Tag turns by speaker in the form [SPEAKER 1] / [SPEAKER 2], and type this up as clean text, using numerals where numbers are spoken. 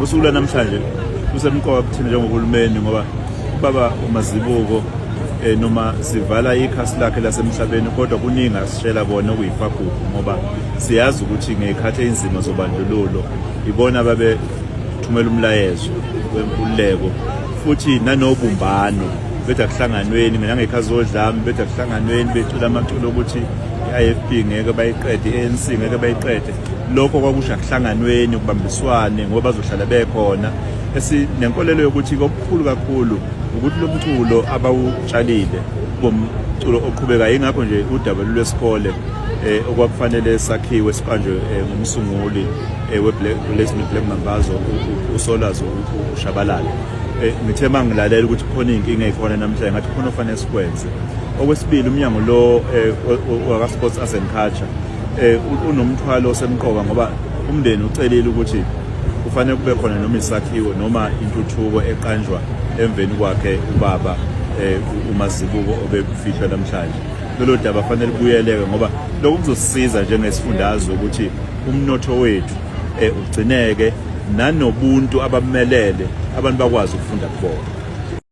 [SPEAKER 1] usuku namhlanje kusemqoka kuthina njengohulumeni ngoba baba uMazibuko noma sivala ikhasi lakhe lasemhlabeni kodwa kuningi asishela bona okuyifagugu ngoba siyazi ukuthi ngekhathi enzima zobandlululo ibona babe thumela umlayezo wenkululeko futhi nanobumbano bethu akuhlanganweni ngangekhazi odlami bethu akuhlanganweni becula amaculo ukuthi i-IFP ngeke bayiqede i-ANC ngeke bayiqede lokho kwakusho akuhlanganweni ukubambiswane ngoba bazohlala bekhona esinenkolelo yokuthi okukhulu kakhulu ukuthi lo mculo abawutshalile bomculo oqhubekayo ingakho nje udaba lwesikole okwakufanele sakhiwe siqanjwe ngumsunguli we-Black Mambazo uSolazo uShabalala ngithe mangilalela ukuthi khona inkinga ekhona namhlanje ngathi khona ofanele sikwenze. Okwesibili umnyango lo waka Sports Arts and Culture unomthwalo osemqoka ngoba umndeni ucelile ukuthi kufanele kube khona noma isakhiwo noma intuthuko eqanjwa emveni kwakhe ubaba uMazibuko obefishwa namhlanje. Lolo daba fanele kubuyeleke ngoba lokho kuzosisiza njengesifundazwe ukuthi umnotho wethu ugcineke nanobuntu abamelele abantu bakwazi ukufunda kubona.